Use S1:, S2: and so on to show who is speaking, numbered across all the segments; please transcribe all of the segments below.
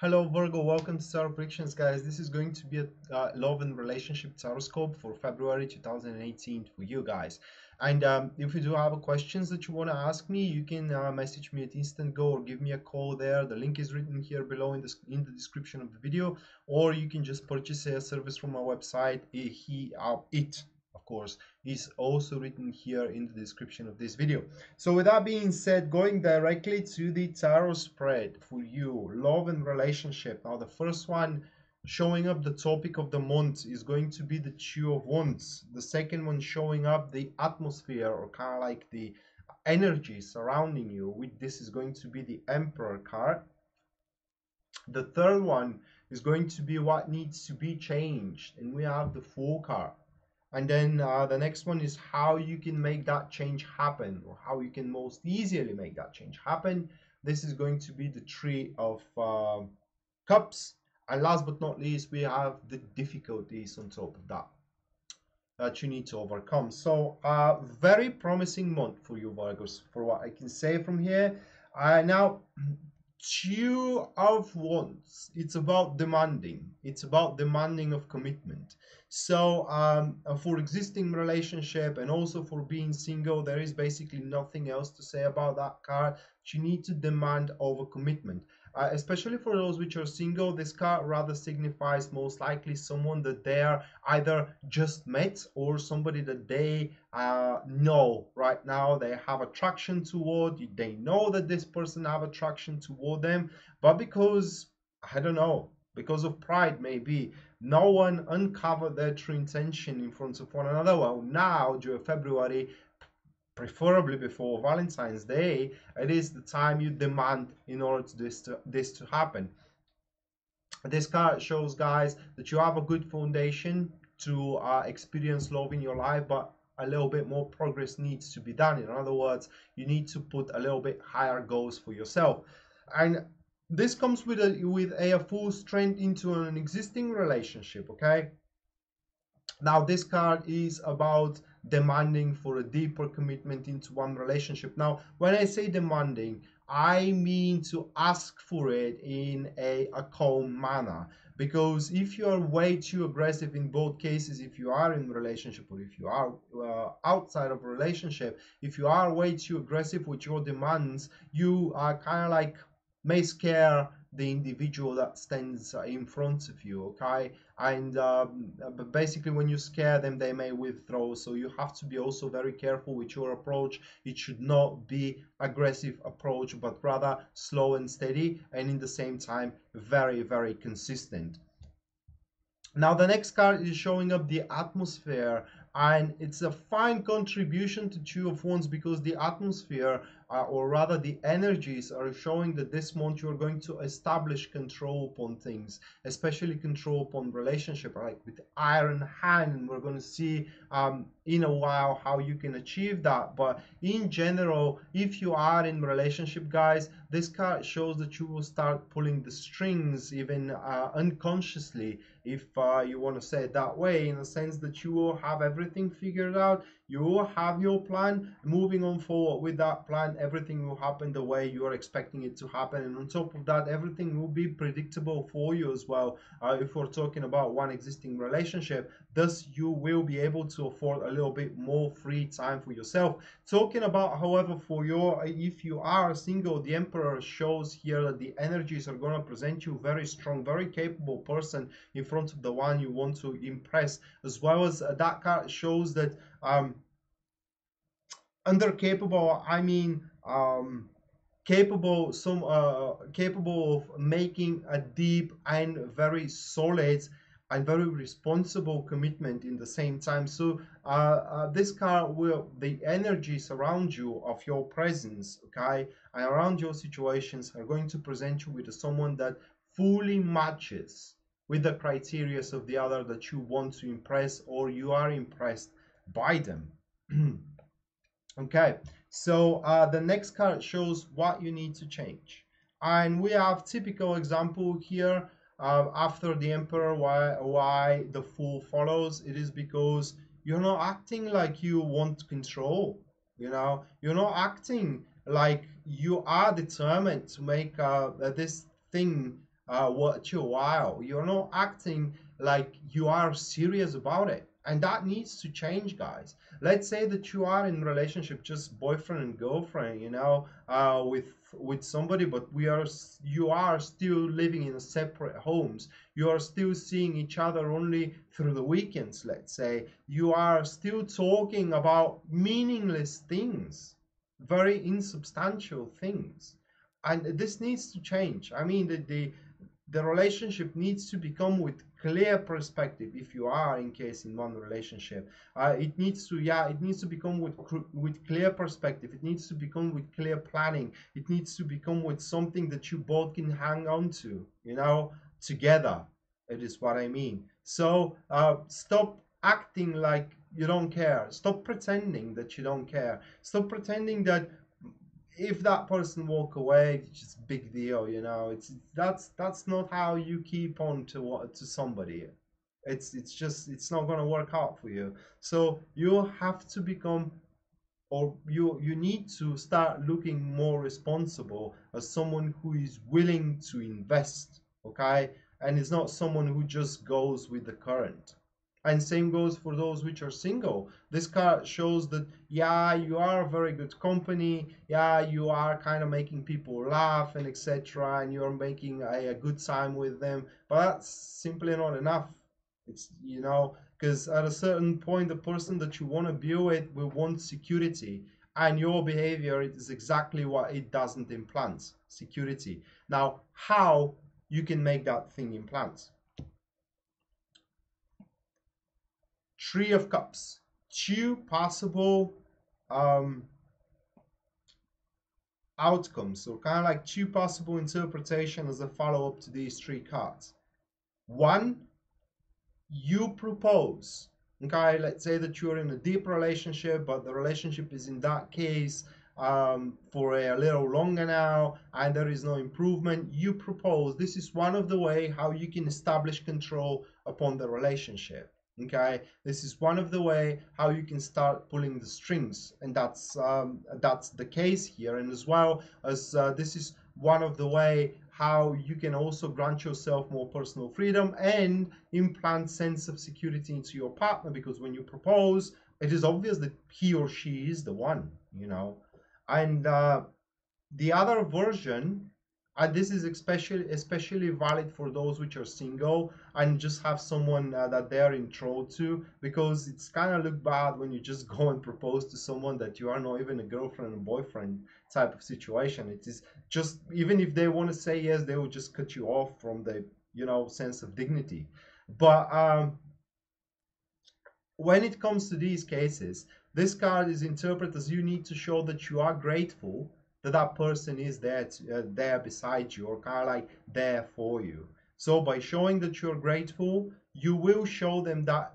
S1: Hello Virgo, welcome to Tarot Predictions, guys. This is going to be a love and relationship horoscope for February 2018 for you guys. And if you do have questions that you want to ask me, you can message me at Instant Go or give me a call there. The link is written here below in the description of the video, or you can just purchase a service from my website. It, of course, is also written here in the description of this video. So with that being said, going directly to the tarot spread for you, love and relationship. Now the first one showing up the topic of the month is going to be the Two of Wands. The second one showing up the atmosphere, or kind of like the energy surrounding you, with this is going to be the Emperor card. The third one is going to be what needs to be changed, and we have the Fool card. And then the next one is how you can make that change happen, or how you can most easily make that change happen. This is going to be the Three of Cups. And last but not least, we have the difficulties on top of that that you need to overcome. So very promising month for you, Virgos, for what I can say from here. Now, Two of Wands, it's about demanding. It's about demanding of commitment. So for existing relationship and also for being single, there is basically nothing else to say about that card. You need to demand over commitment. Especially for those which are single, this card rather signifies most likely someone that they are either just met or somebody that they know right now they have attraction toward. They know that this person have attraction toward them, but because, I don't know, because of pride maybe, no one uncovered their true intention in front of one another. Well, now during February, preferably before Valentine's Day, it is the time you demand in order to this to happen. This card shows, guys, that you have a good foundation to experience love in your life, but a little bit more progress needs to be done. In other words, you need to put a little bit higher goals for yourself. And this comes with a full strength into an existing relationship, okay? Now, this card is about demanding for a deeper commitment into one relationship. Now, when I say demanding, I mean to ask for it in a calm manner. Because if you are way too aggressive in both cases, if you are in a relationship or if you are outside of a relationship, if you are way too aggressive with your demands, you are kind of like may scare the individual that stands in front of you, okay? And but basically when you scare them, they may withdraw. So you have to be also very careful with your approach. It should not be aggressive approach, but rather slow and steady, and in the same time very, very consistent. Now the next card is showing up the atmosphere, and it's a fine contribution to Two of Wands, because the atmosphere, or rather the energies, are showing that this month you're going to establish control upon things, especially control upon relationship, like with Iron Hand. And we're going to see in a while how you can achieve that. But in general, if you are in relationship, guys, this card shows that you will start pulling the strings even unconsciously, if you want to say it that way, in the sense that you will have everything figured out. You will have your plan. Moving on forward with that plan, everything will happen the way you are expecting it to happen, and on top of that, everything will be predictable for you as well. If we're talking about one existing relationship, thus you will be able to afford a little bit more free time for yourself. Talking about, however, for your, if you are single, the Emperor shows here that the energies are going to present you very strong, very capable person in front of the one you want to impress, as well as that card shows that under capable, I mean capable of making a deep and very solid and very responsible commitment in the same time. So this card will, the energies around you of your presence, okay, and around your situations, are going to present you with someone that fully matches with the criteria of the other that you want to impress, or you are impressed by them. Okay, so the next card shows what you need to change, and we have typical example here. After the Emperor, why the Fool follows? It is because you're not acting like you want control. You know, you're not acting like you are determined to make this thing worth your while. You're not acting like you are serious about it. And that needs to change, guys. Let's say that you are in relationship, just boyfriend and girlfriend, with somebody, but you are still living in separate homes. You are still seeing each other only through the weekends, let's say. You are still talking about meaningless things, very insubstantial things. And this needs to change. I mean, the relationship needs to become with clear perspective. If you are in case in one relationship, it needs to become with clear perspective. It needs to become with clear planning. It needs to become with something that you both can hang on to, together. It is what I mean. So stop acting like you don't care. Stop pretending that you don't care. Stop pretending that if that person walk away, it's just big deal. That's not how you keep on to somebody. It's not gonna work out for you. So you have to become, or you need to start looking more responsible as someone who is willing to invest, okay, and is not someone who just goes with the current. And same goes for those which are single. This card shows that, yeah, you are a very good company, yeah, you are kind of making people laugh and etc, and you're making a good time with them, but that's simply not enough. It's, because at a certain point, the person that you want to be with will want security, and your behavior is exactly what it doesn't implant: security. Now, how you can make that thing implant? Three of Cups. Two possible um, outcomes, so kind of like two possible interpretations as a follow-up to these three cards. One, you propose. Okay, let's say that you're in a deep relationship, but the relationship is in that case for a little longer now, and there is no improvement. You propose. This is one of the way how you can establish control upon the relationship. Okay, this is one of the way how you can start pulling the strings, and that's the case here. And as well as this is one of the way how you can also grant yourself more personal freedom and implant sense of security into your partner, because when you propose, it is obvious that he or she is the one. And the other version, and this is especially valid for those which are single and just have someone that they're intro to, because it's kind of look bad when you just go and propose to someone that you are not even a girlfriend and boyfriend type of situation. It is just, even if they want to say yes, they will just cut you off from the sense of dignity. But when it comes to these cases, this card is interpreted as you need to show that you are grateful that that person is there there beside you, or kind of like there for you. So by showing that you're grateful, you will show them that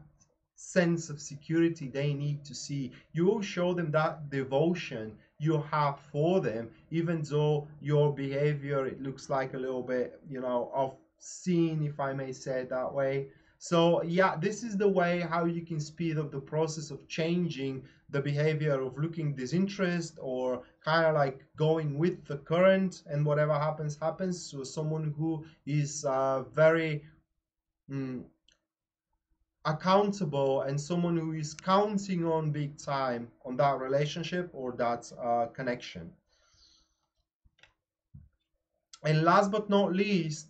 S1: sense of security they need to see. You will show them that devotion you have for them, even though your behavior, it looks like a little bit off scene, if I may say it that way. So yeah, this is the way how you can speed up the process of changing the behavior of looking disinterest, or kind of like going with the current, and whatever happens. So someone who is very accountable, and someone who is counting on big time on that relationship or that connection. And last but not least,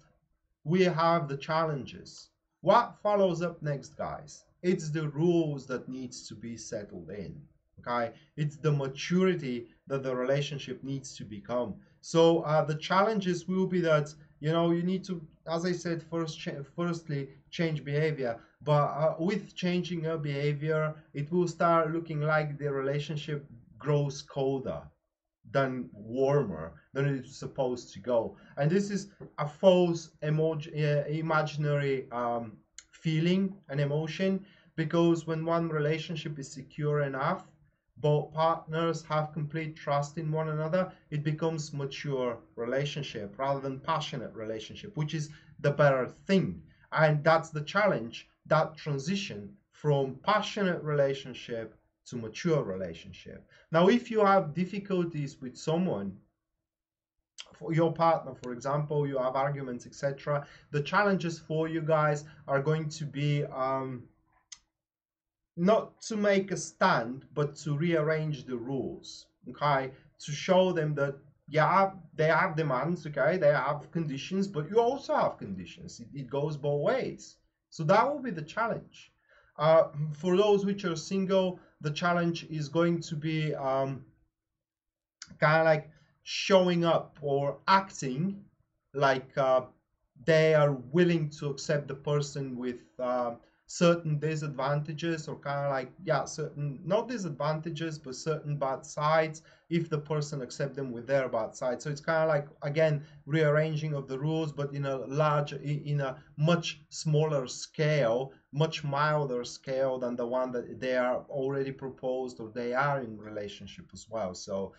S1: we have the challenges. What follows up next, guys? It's the rules that needs to be settled in. Okay, it's the maturity that the relationship needs to become. So the challenges will be that you need to, as I said, firstly change behavior. But with changing your behavior, it will start looking like the relationship grows colder than warmer than it's supposed to go. And this is a false imaginary feeling and emotion, because when one relationship is secure enough, both partners have complete trust in one another, it becomes mature relationship rather than passionate relationship, which is the better thing. And that's the challenge, that transition from passionate relationship to mature relationship. Now, if you have difficulties with someone for your partner, for example, you have arguments, etc. The challenges for you guys are going to be not to make a stand, but to rearrange the rules, okay? To show them that, yeah, they have demands, okay? They have conditions, but you also have conditions. It goes both ways. So that will be the challenge. For those which are single, the challenge is going to be kind of like showing up or acting like they are willing to accept the person with certain disadvantages, or kind of like, yeah, certain, not disadvantages, but certain bad sides, if the person accept them with their bad side. So it's kind of like, again, rearranging of the rules, but in a larger, in a much smaller scale, much milder scale than the one that they are already proposed or they are in relationship as well. So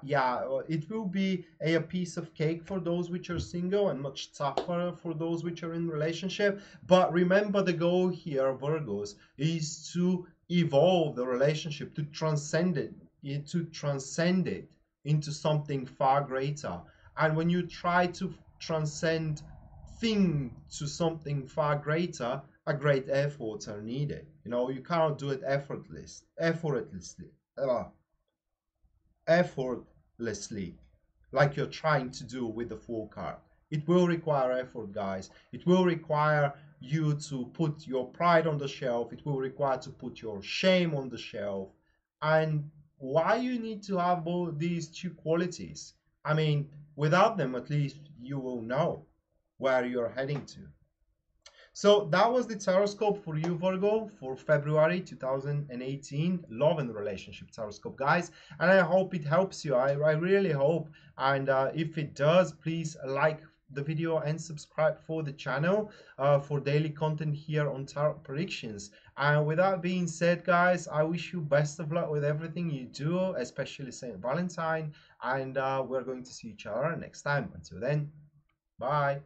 S1: yeah, it will be a piece of cake for those which are single, and much tougher for those which are in relationship. But remember, the goal here, Virgos, is to evolve the relationship, to transcend it, into something far greater. And when you try to transcend thing to something far greater, a great efforts are needed. You know, you cannot do it effortlessly, like you're trying to do with the Fool card. It will require effort, guys. It will require you to put your pride on the shelf. It will require to put your shame on the shelf. And why you need to have both these two qualities? I mean, without them, at least you will know where you're heading to. So that was the Taroscope for you, Virgo, for February 2018, love and relationship Taroscope, guys. And I hope it helps you. I really hope. And if it does, please like the video and subscribe for the channel for daily content here on Tarot Predictions. And with that being said, guys, I wish you best of luck with everything you do, especially St. Valentine. And we're going to see each other next time. Until then, bye.